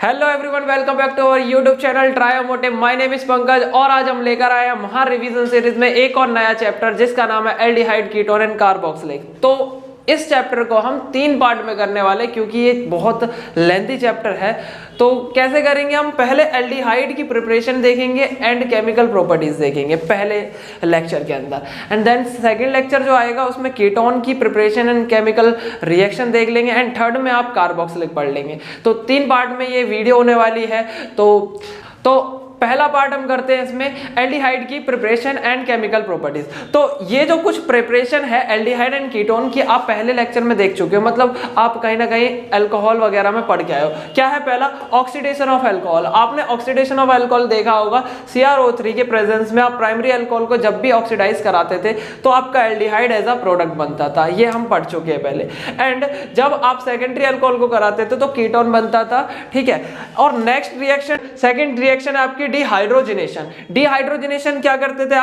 Hello everyone, welcome back to our YouTube channel Triomotive. My name is Pankaj और आज हम लेकर आए हैं महा रिवीजन सीरीज में एक और नया चैप्टर जिसका नाम है एल्डिहाइड, कीटोन एंड कार्बोक्सिलिक। तो इस चैप्टर को हम 3 पार्ट में करने वाले क्योंकि ये बहुत लेंथी चैप्टर है। तो कैसे करेंगे, हम पहले एल्डिहाइड की प्रिपरेशन देखेंगे एंड केमिकल प्रॉपर्टीज देखेंगे पहले लेक्चर के अंदर, एंड देन सेकंड लेक्चर जो आएगा उसमें कीटोन की प्रिपरेशन एंड केमिकल रिएक्शन देख लेंगे, एंड थर्ड में आप कार्बोक्सिलिक पढ़ लेंगे। तो 3 पार्ट में ये वीडियो होने वाली है। तो पहला पार्ट हम करते हैं इसमें एल्डिहाइड की प्रिपरेशन एंड केमिकल प्रॉपर्टीज। तो ये जो कुछ प्रिपरेशन है एल्डिहाइड एंड कीटोन की आप पहले लेक्चर में देख चुके हो, मतलब आप कहीं ना कहीं अल्कोहल वगैरह में पढ़ के आए हो। क्या है पहला, ऑक्सीडेशन ऑफ अल्कोहल। आपने ऑक्सीडेशन ऑफ अल्कोहल देखा होगा, CrO3 के प्रेजेंस में आप प्राइमरी अल्कोहल को जब भी ऑक्सीडाइज कराते थे तो आपका एल्डिहाइड एज अ प्रोडक्ट बनता था, ये हम पढ़ चुके हैं पहले। एंड जब आप सेकेंडरी अल्कोहल को कराते थे तो कीटोन बनता था, ठीक है। और नेक्स्ट रिएक्शन, सेकेंड रिएक्शन है आपकी डिहाइड्रोजनेशन। डिहाइड्रोजनेशन क्या करते थे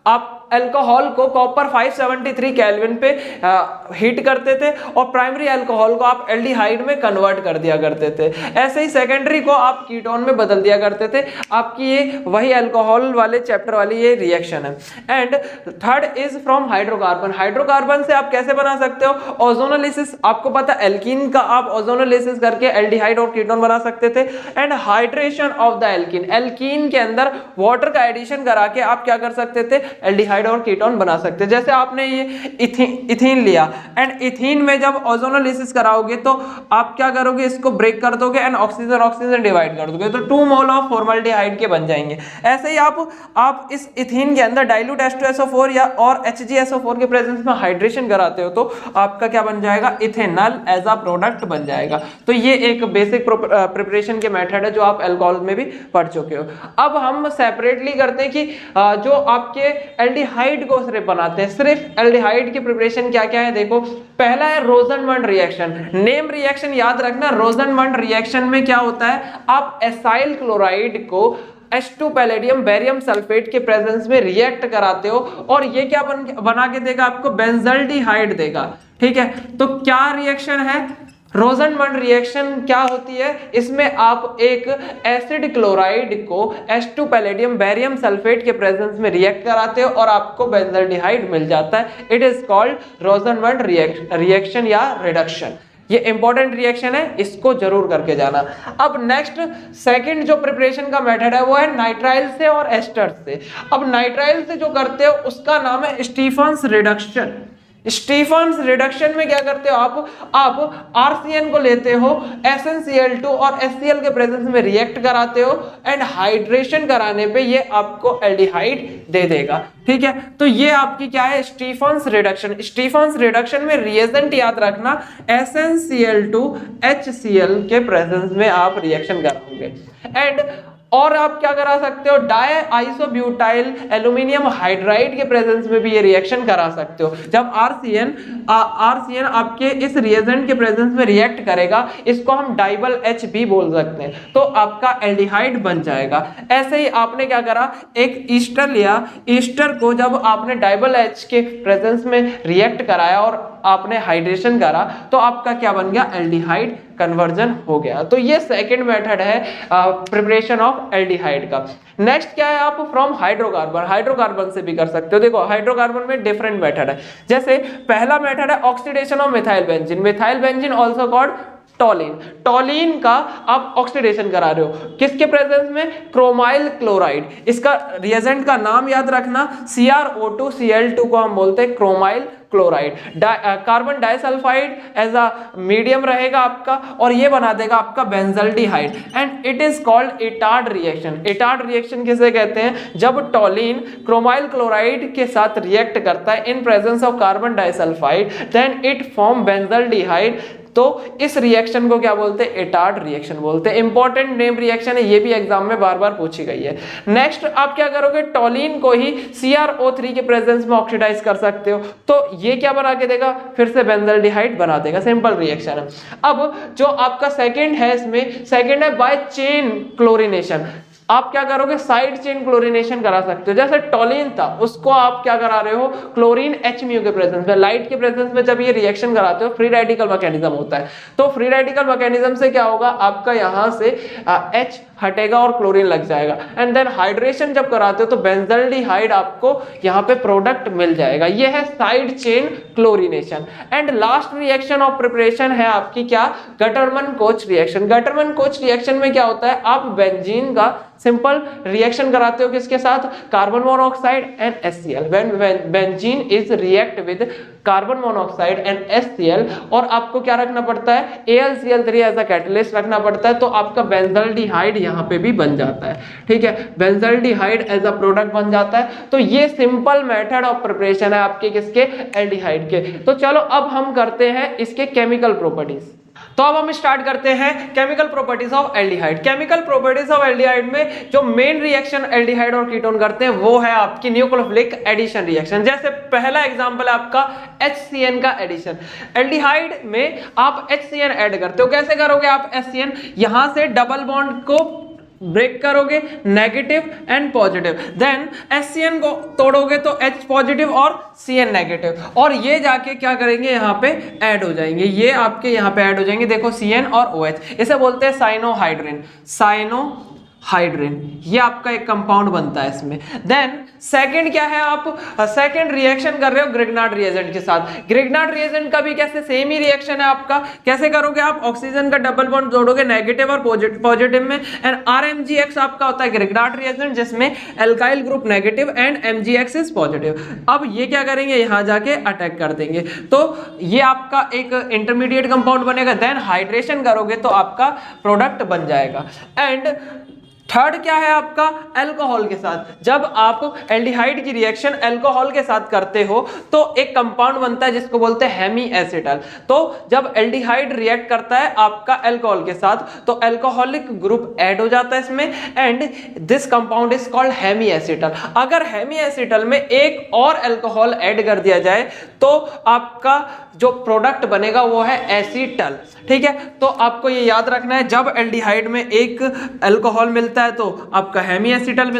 आप अल्कोहल को कॉपर 573 केल्विन पे हीट करते थे और प्राइमरी अल्कोहल को आप एल्डिहाइड में कन्वर्ट कर दिया करते थे। ऐसे ही सेकेंडरी को आप कीटोन में बदल दिया करते थे। आपकी ये वही अल्कोहल वाले चैप्टर वाली ये रिएक्शन है। And third is from hydrocarbon. Hydrocarbon से आप कैसे बना सकते हो, ओजोनोलिसिस। आपको पता है एल्कीन का आप ओजोनोलिसिस करके एल्डिहाइड और कीटोन बना सकते थे। And hydration of the alkene, alkene के अंदर वाटर का एडिशन करा के आप क्या कर सकते थे, एल्डिहाइड और कीटोन बना सकते हैं। जैसे आपने ये इथीन लिया एंड इथीन में जब ओजोनोलिसिस कराओगे तो आप क्या करोगे, इसको ब्रेक कर दोगे एंड ऑक्सीजन ऑक्सीजन डिवाइड कर दोगे तो 2 मोल ऑफ फॉर्मल्डिहाइड के बन जाएंगे। ऐसे ही आप इस इथीन के अंदर डाइल्यूट H2SO4 या और HgSO4 के प्रेजेंस में हाइड्रेशन कराते हो तो आपका क्या बन जाएगा, इथेनॉल एज अ प्रोडक्ट बन जाएगा। तो ये एक बेसिक प्रिपरेशन के मेथड है जो आप अल्कोहल में भी पढ़ चुके हो। अब हम सेपरेटली करते हैं कि जो आपके एल्डिहाइड को सिर्फ बनाते हैं, सिर्फ एल्डिहाइड की प्रिपरेशन क्या क्या है देखो। पहला है रोजनमंड रिएक्शन। नेम रिएक्शन याद रखना, रोजनमंड रिएक्शन में क्या होता है, आप एसाइल क्लोराइड को H2 पैलेडियम बेरियम सल्फेट के प्रेजेंस में रिएक्ट कराते हो और ये क्या बना के देगा आपको, बेंजल्डिहाइड देगा, ठीक है। तो क्या रिएक्शन है, रोजनमंड रिएक्शन क्या होती है, इसमें आप एक एसिड क्लोराइड को H2 पैलेडियम बेरियम सल्फेट के प्रेजेंस में रिएक्ट कराते हो और आपको बेंजल्डिहाइड मिल जाता है। इट इज कॉल्ड रोजनमंड रिएक्शन या रिडक्शन। ये इंपॉर्टेंट रिएक्शन है, इसको जरूर करके जाना। अब नेक्स्ट सेकंड जो प्रिपरेशन का मेथड है वो है नाइट्राइल से और एस्टर से। अब नाइट्राइल से जो करते हो उसका नाम है स्टीफन्स रिडक्शन। स्टीफन्स रिडक्शन में क्या करते हो आप RCN को लेते हो, SnCl2 और HCl के प्रेजेंस में रिएक्ट कराते हो एंड हाइड्रेशन कराने पे ये आपको एल्डिहाइड दे देगा, ठीक है। तो ये आपकी क्या है, स्टीफन्स रिडक्शन। स्टीफन्स रिडक्शन में रिएजेंट याद रखना, SnCl2 HCl के प्रेजेंस में आप रिएक्शन कराओगे। एंड और आप क्या करा सकते हो, डाई आइसोब्यूटाइल एल्यूमिनियम हाइड्राइड के प्रेजेंस में भी ये रिएक्शन करा सकते हो। जब RCN आपके इस रिएजेंट के प्रेजेंस में रिएक्ट करेगा, इसको हम डाइबल H भी बोल सकते हैं, तो आपका एल्डिहाइड बन जाएगा। ऐसे ही आपने क्या करा, एक ईस्टर लिया, ईस्टर को जब आपने डाइबल H के प्रेजेंस में रिएक्ट कराया और आपने हाइड्रेशन करा तो आपका क्या बन गया, एल्डिहाइड कन्वर्जन हो गया। तो ये सेकंड मेथड है प्रिपरेशन ऑफ एल्डिहाइड का। नेक्स्ट क्या है, आप फ्रॉम हाइड्रोकार्बन, हाइड्रोकार्बन से भी कर सकते हो। देखो हाइड्रोकार्बन में डिफरेंट मेथड है। जैसे पहला मेथड है oxidation of methyl benzene. Methyl benzene also called टॉलिन। टॉलिन का आप ऑक्सीडेशन करा रहे हो किसके प्रेजेंस में, क्रोमाइल क्लोराइड। इसका रिएजेंट का नाम याद रखना, CrO2 Cl2 को हम बोलते हैं chromyl chloride. Carbon disulphide as a medium रहेगा आपका और ये बना देगा आपका benzaldehyde and it is called Etard reaction. Etard reaction किसे कहते हैं, जब टॉलिन क्रोमाइल क्लोराइड के साथ रिएक्ट करता है in presence of carbon disulphide, then it form benzaldehyde. तो इस रिएक्शन को क्या बोलते हैं, इटार्ड रिएक्शन बोलते हैं। इंपॉर्टेंट नेम रिएक्शन है, ये भी एग्जाम में बार बार पूछी गई है। नेक्स्ट आप क्या करोगे, टॉलिन को ही CrO3 के प्रेजेंस में ऑक्सीडाइज कर सकते हो, तो ये क्या बना के देगा, फिर से बेंजल्डिहाइड बना देगा। सिंपल रिएक्शन है। अब जो आपका सेकंड है, इसमें सेकंड है बाय चेन क्लोरिनेशन। आप क्या करोगे, साइड चेन क्लोरीनेशन करा सकते हो। जैसे टोलिन था, उसको आप क्या करा रहे हो, क्लोरीन H म्यू के प्रेजेंस में, लाइट के प्रेजेंस में जब ये रिएक्शन कराते हो, फ्री रेडिकल मैकेनिज्म होता है। तो फ्री रेडिकल मैकेनिज्म से क्या होगा, आपका यहां से H हटेगा और क्लोरीन लग जाएगा। एंड देन हाइड्रेशन जब कराते हो तो बेंजल्डिहाइड आपको यहाँ पे प्रोडक्ट मिल जाएगा। ये है side chain chlorination. And last reaction of preparation है आपकी क्या, गटरमन कोच रिएक्शन। गटरमन कोच रिएक्शन में क्या होता है, आप बेंजीन का सिंपल रिएक्शन कराते हो किसके साथ, carbon monoxide and HCl। When benzene is react with carbon monoxide and HCl, और आपको क्या रखना पड़ता है, AlCl3 एज अ कैटलिस्ट रखना पड़ता है, तो आपका बेंजल्डिहाइड यहाँ पे भी बन जाता है। ठीक है, बेंजल्डिहाइड एज अ प्रोडक्ट बन जाता है। तो ये सिंपल मेथड ऑफ प्रिपरेशन है आपके किसके, एल्डिहाइड के। तो चलो अब हम करते हैं इसके केमिकल प्रॉपर्टीज। तो अब हम स्टार्ट करते हैं chemical properties of aldehyde. Chemical properties of aldehyde में जो मेन रिएक्शन एल्डिहाइड और कीटोन करते हैं वो है आपकी न्यूक्लियोफिलिक एडिशन रिएक्शन। जैसे पहला एग्जांपल है आपका HCN का एडिशन। एल्डिहाइड में आप HCN ऐड करते हो, कैसे करोगे आप HCN, यहां से डबल बॉन्ड को ब्रेक करोगे, negative and positive, then HCN को तोड़ोगे तो H पॉजिटिव और CN नेगेटिव, और ये जाके क्या करेंगे, यहाँ पे ऐड हो जाएंगे, ये आपके यहाँ पे ऐड हो जाएंगे। देखो CN और OH, इसे बोलते हैं साइनोहाइड्रिन। साइनोहाइड्रिन ये आपका एक कंपाउंड बनता है इसमें। देन सेकंड क्या है, आप सेकंड रिएक्शन कर रहे हो ग्रिग्नार्ड रिएजेंट के साथ। ग्रिग्नार्ड रिएजेंट का भी कैसे, सेम ही रिएक्शन है आपका। कैसे करोगे, आप ऑक्सीजन का डबल बॉन्ड जोड़ोगे नेगेटिव और पॉजिटिव में, एंड RMgX आपका होता है ग्रिग्नार्ड रिएजेंट जिसमें alkyl group negative and MgX is positive. अब ये क्या करेंगे, यहां जाके अटैक कर देंगे, तो ये आपका एक इंटरमीडिएट कंपाउंड बनेगा। देन हाइड्रेशन करोगे तो आपका प्रोडक्ट बन जाएगा। एंड थर्ड क्या है आपका, अल्कोहल के साथ। जब आप एल्डिहाइड की रिएक्शन अल्कोहल के साथ करते हो तो एक कंपाउंड बनता है जिसको बोलते हैं हेमी एसिटल। तो जब एल्डिहाइड रिएक्ट करता है आपका अल्कोहल के साथ तो अल्कोहलिक ग्रुप ऐड हो जाता है इसमें, and this compound is called hemiacetal. अगर हेमी एसिटल में एक और अल्कोहल ऐड कर दिया जाए तो आपका जो प्रोडक्ट बनेगा वो है एसीटल। ठीक है, तो आपको ये याद रखना है, जब एल्डिहाइड में एक अल्कोहल मिलता है तो आपका हेमी एसिटल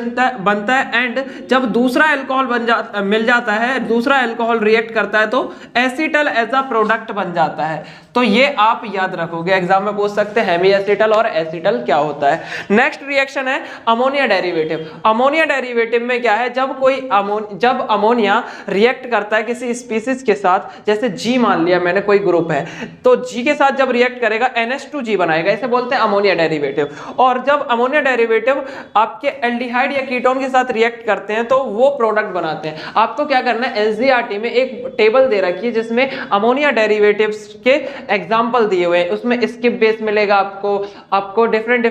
बनता है, एंड जब दूसरा अल्कोहल मिल जाता है, दूसरा अल्कोहल रिएक्ट करता है तो एसिटल एज अ प्रोडक्ट बन जाता है। तो ये आप याद रखोगे, एग्जाम में पूछ सकते हैं हेमी एसिटल और एसिटल क्या होता है। नेक्स्ट रिएक्शन है अमोनिया डेरिवेटिव। अमोनिया डेरिवेटिव में क्या है, जब अमोनिया रिएक्ट करता है किसी स्पीसीज के साथ, जैसे G मान लिया मैंने कोई ग्रुप है, तो G के साथ जब रिएक्ट करेगा NH2G बनाएगा, इसे बोलते हैं अमोनिया डेरिवेटिव। और जब अमोनिया डेरिवेटिव आपके एल्डिहाइड या कीटोन के साथ रिएक्ट करते हैं तो वो प्रोडक्ट बनाते हैं। आपको क्या करना है, NCERT में एक टेबल दे रखी है जिसमें अमोनिया डेरिवेटिव्स के एग्जांपल दिए हुए हैं, उसमें स्किप बेस मिलेगा आपको डिफरेंट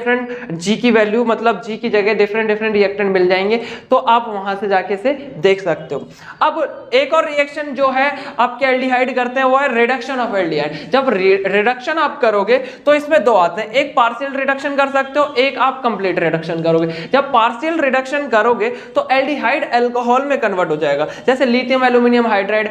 G की वैल्यू, मतलब G की जगह डिफरेंट रिएक्टेंट मिल जाएंगे, तो आप वहां से जाके से देख सकते हो। अब एक और रिएक्शन जो है आपके एल्डिहाइड करते हैं वो है रिडक्शन ऑफ एल्डिहाइड। जब रिडक्शन आप करोगे तो इसमें दो आते हैं, एक पार्शियल रिडक्शन कर सकते हो, एक आप कंप्लीट रिडक्शन करोगे। जब पार्शियल रिडक्शन करोगे तो एल्डिहाइड अल्कोहल में कन्वर्ट हो जाएगा, जैसे lithium aluminium hydride,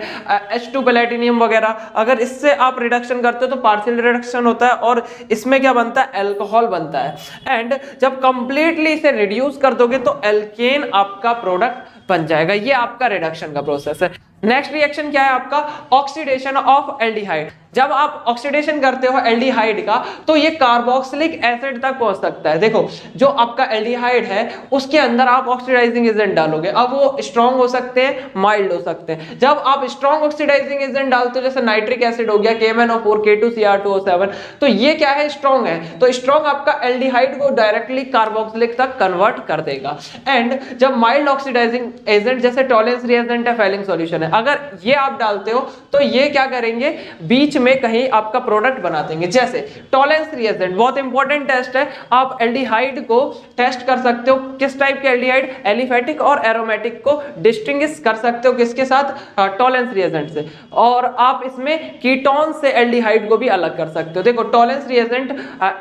H2 platinum वगैरह। अगर इससे आप रिडक्शन करते हो तो पार्शियल रिडक्शन होता है और इसमें क्या बनता है, अल्कोहल बनता है। एंड जब कंप्लीटली इसे रिड्यूस कर दोगे तो एल्केन आपका प्रोडक्ट बन जाएगा। ये आपका रिडक्शन का प्रोसेस है। नेक्स्ट रिएक्शन क्या है आपका, ऑक्सीडेशन ऑफ एल्डिहाइड। जब आप ऑक्सीडेशन करते हो एल्डिहाइड का तो ये कार्बोक्सिलिक एसिड तक पहुंच सकता है। देखो जो आपका एल्डिहाइड है उसके अंदर आप ऑक्सीडाइजिंग एजेंट डालोगे, अब वो स्ट्रॉन्ग हो सकते हैं, माइल्ड हो सकते हैं। जब आप स्ट्रॉन्ग ऑक्सीडाइजिंग एजेंट डालते हो, जैसे नाइट्रिक एसिड हो गया, KMnO4 K2Cr2O7, तो ये क्या है, स्ट्रॉन्ग है, तो स्ट्रॉन्ग आपका एल्डिहाइड को डायरेक्टली कार्बोक्सिलिक तक कन्वर्ट कर देगा। एंड जब माइल्ड ऑक्सीडाइजिंग एजेंट जैसे टॉलेंस रिएजेंट है, फेलिंग सॉल्यूशन है, अगर ये आप डालते हो तो ये क्या करेंगे, बीच में कहीं आपका प्रोडक्ट बना देंगे। जैसे टॉलेंस रिएजेंट बहुत इंपॉर्टेंट टेस्ट है, आप एल्डिहाइड को टेस्ट कर सकते हो, किस टाइप के एल्डिहाइड, एलिफेटिक और एरोमेटिक को डिस्टिंग्विश कर सकते हो किसके साथ, टॉलेंस रिएजेंट से। और आप इसमें कीटोन से एल्डिहाइड को भी अलग कर सकते हो। देखो टॉलेंस रिएजेंट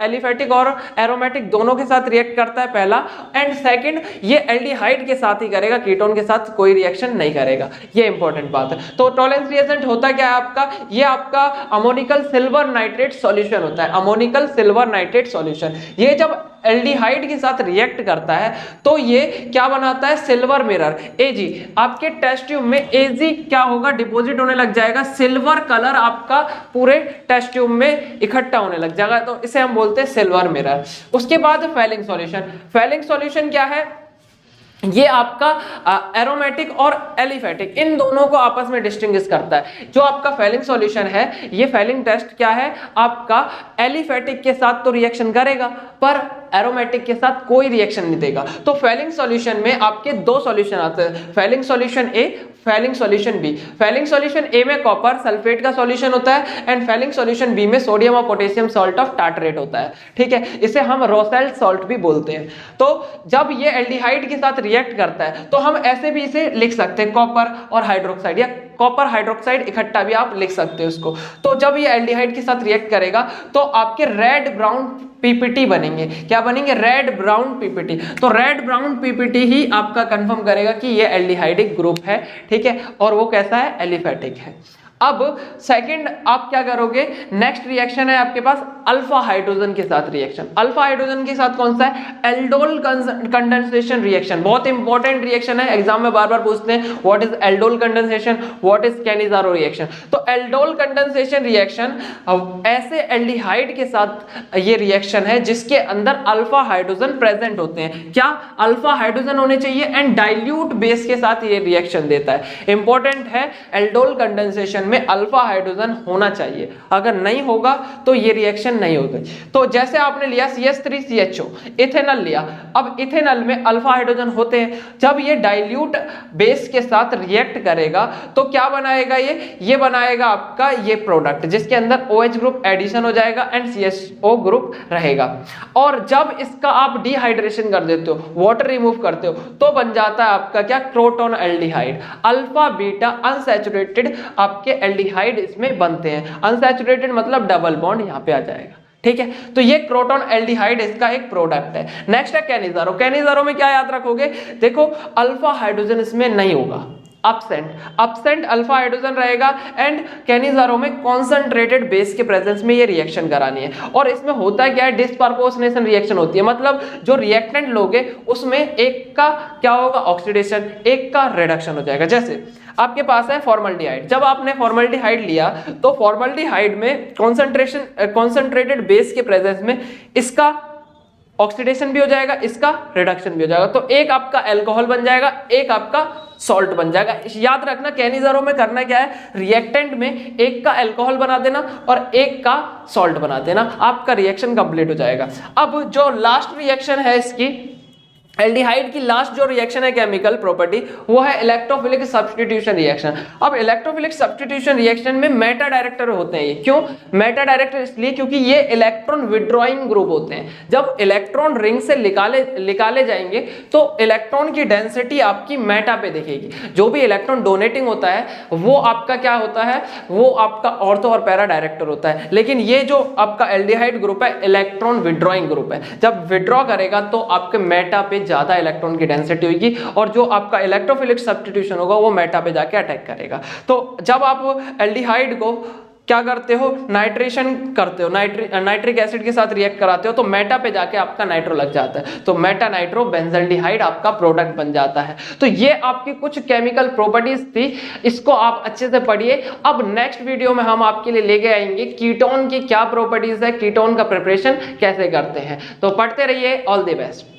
एलिफेटिक और एरोमेटिक दोनों के साथ रिएक्ट करता है पहला, एंड सेकंड ये एल्डिहाइड के साथ ही करेगा, कीटोन के साथ कोई रिएक्शन नहीं करेगा। ये इंपॉर्टेंट बात है। तो टॉलेंस रिएजेंट होता क्या है आपका, ये आपका अमोनिकल सिल्वर नाइट्रेट सॉल्यूशन होता है, अमोनिकल सिल्वर नाइट्रेट सॉल्यूशन। ये जब एल्डिहाइड के साथ रिएक्ट करता है तो ये क्या बनाता है, सिल्वर मिरर Ag। आपके टेस्ट ट्यूब में Ag क्या होगा, डिपॉजिट होने लग जाएगा, सिल्वर कलर आपका पूरे टेस्ट ट्यूब में इकट्ठा होने लग जाएगा, तो इसे हम बोलते हैं सिल्वर मिरर। उसके बाद फेलिंग सॉल्यूशन। फेलिंग सॉल्यूशन क्या है, ये आपका एरोमेटिक और एलिफेटिक इन दोनों को आपस में डिस्टिंग्विश करता है। जो आपका फेलिंग सॉल्यूशन है, ये फेलिंग टेस्ट क्या है, आपका एलिफेटिक के साथ तो रिएक्शन करेगा पर एरोमेटिक के साथ कोई रिएक्शन नहीं देगा। तो फेलिंग सॉल्यूशन में आपके दो सॉल्यूशन आते हैं, Fehling solution A, Fehling solution B. Fehling solution A में कॉपर सल्फेट का सॉल्यूशन होता है एंड फेलिंग सॉल्यूशन बी में सोडियम और पोटेशियम सॉल्ट ऑफ टार्टरेट होता है, ठीक है। इसे हम रोसेल्ट सॉल्ट भी बोलते हैं। तो जब ये एल्डिहाइड के साथ रिएक्ट करता है तो हम ऐसे भी इसे लिख सकते हैं, कॉपर और हाइड्रोक्साइड या कॉपर हाइड्रोक्साइड इकट्ठा भी आप लिख सकते हो इसको। तो जब ये एल्डिहाइड के साथ रिएक्ट करेगा तो आपके रेड ब्राउन पीपीटी बनेंगे। क्या बनेंगे, रेड ब्राउन पीपीटी। तो रेड ब्राउन पीपीटी ही आपका कंफर्म करेगा कि ये एल्डिहाइडिक ग्रुप है, ठीक है, और वो कैसा है, एलिफेटिक है। अब सेकंड आप क्या करोगे, नेक्स्ट रिएक्शन है आपके पास अल्फा हाइड्रोजन के साथ रिएक्शन। अल्फा हाइड्रोजन के साथ कौन सा है, एल्डोल कंडेंसेशन रिएक्शन। बहुत इंपॉर्टेंट रिएक्शन है, एग्जाम में बार बार पूछते हैं what is aldol condensation, what is Cannizzaro reaction. तो एल्डोल कंडेंसेशन रिएक्शन ऐसे एल्डिहाइड के साथ ये रिएक्शन है जिसके अंदर अल्फा हाइड्रोजन प्रेजेंट होते हैं। क्या अल्फा हाइड्रोजन होने चाहिए एंड डाइल्यूट बेस के साथ ये रिएक्शन देता है। इंपॉर्टेंट है, एल्डोल कंडेंसेशन में अल्फा हाइड्रोजन होना चाहिए, अगर नहीं होगा तो ये रिएक्शन नहीं होगी। तो जैसे आपने लिया CH3CHO, इथेनॉल लिया, अब इथेनॉल में अल्फा हाइड्रोजन होते हैं, जब ये डाइल्यूट बेस के साथ रिएक्ट करेगा तो क्या बनाएगा, ये बनाएगा आपका ये प्रोडक्ट जिसके अंदर OH ग्रुप एडिशन हो जाएगा एंड CHO ग्रुप रहेगा। और जब इसका आप डिहाइड्रेशन कर देते हो, वाटर रिमूव करते हो, तो बन जाता है आपका क्या, crotonaldehyde. Alpha beta unsaturated आपके एल्डिहाइड इसमें बनते हैं। अनसैचुरेटेड मतलब डबल बॉन्ड यहाँ पे आ जाएगा, ठीक है। तो ये क्रोटोन एल्डिहाइड इसका एक प्रोडक्ट है। नेक्स्ट है कैनिजारो। कैनिजारो में क्या याद रखोगे, देखो अल्फा हाइड्रोजन इसमें नहीं होगा, absent अल्फा हाइड्रोजन रहेगा एंड कैनिजारो में कॉन्सेंट्रेटेड बेस के प्रेजेंस में ये रिएक्शन करानी है। और इसमें होता क्या है, डिस्प्रपोर्शनेशन रिएक्शन होती है, मतलब जो रिएक्टेंट लोगे उसमें एक का क्या होगा, ऑक्सीडेशन, एक का रिडक्शन हो जाएगा। जैसे आपके पास है फॉर्मल्डिहाइड, जब आपने फॉर्मल्डिहाइड लिया तो फॉर्मल्डिहाइड में कॉन्सेंट्रेटेड बेस के प्रेजेंस में इसका ऑक्सीडेशन भी हो जाएगा, इसका रिडक्शन भी हो जाएगा। तो एक आपका अल्कोहल बन जाएगा, एक आपका सॉल्ट बन जाएगा। याद रखना कैनिजारो में करना क्या है, रिएक्टेंट में एक का अल्कोहल बना देना और एक का सॉल्ट बना देना, आपका रिएक्शन कंप्लीट हो जाएगा। अब जो लास्ट रिएक्शन है इसकी एल्डिहाइड की, लास्ट जो रिएक्शन है केमिकल प्रॉपर्टी, वो है इलेक्ट्रोफिलिक सब्स्टिट्यूशन रिएक्शन। अब इलेक्ट्रोफिलिक सब्स्टिट्यूशन रिएक्शन में मेटा डायरेक्टर होते हैं। ये क्यों मेटा डायरेक्टर, इसलिए क्योंकि ये इलेक्ट्रॉन विड्रॉइंग ग्रुप होते हैं। जब इलेक्ट्रॉन रिंग से निकाले जाएंगे तो इलेक्ट्रॉन की डेंसिटी आपकी मेटा पे दिखेगी। जो भी इलेक्ट्रॉन डोनेटिंग होता है वो आपका क्या होता है, वो आपका ऑर्थो और पैरा डायरेक्टर होता है। लेकिन ये जो आपका एल्डिहाइड ग्रुप है इलेक्ट्रॉन विड्रॉइंग ग्रुप है, जब विड्रॉ करेगा तो आपके मेटा पे ज्यादा इलेक्ट्रॉन की डेंसिटी होगी और जो आपका इलेक्ट्रोफिलिक सब्स्टिट्यूशन होगा वो मेटा पे जाके अटैक करेगा। तो जब आप एल्डिहाइड को क्या करते हो, नाइट्रेशन करते हो, नाइट्रिक एसिड के साथ रिएक्ट कराते हो तो मेटा पे जाके आपका नाइट्रो लग जाता है, तो मेटा नाइट्रो बेंजल्डिहाइड आपका प्रोडक्ट बन जाता है। तो ये आपकी कुछ केमिकल प्रॉपर्टीज थी, इसको आप अच्छे से पढ़िए। अब नेक्स्ट वीडियो में हम आपके लिए लेके आएंगे कीटोन की क्या प्रॉपर्टीज है, कीटोन का प्रिपरेशन कैसे करते हैं। तो पढ़ते रहिए, ऑल द बेस्ट।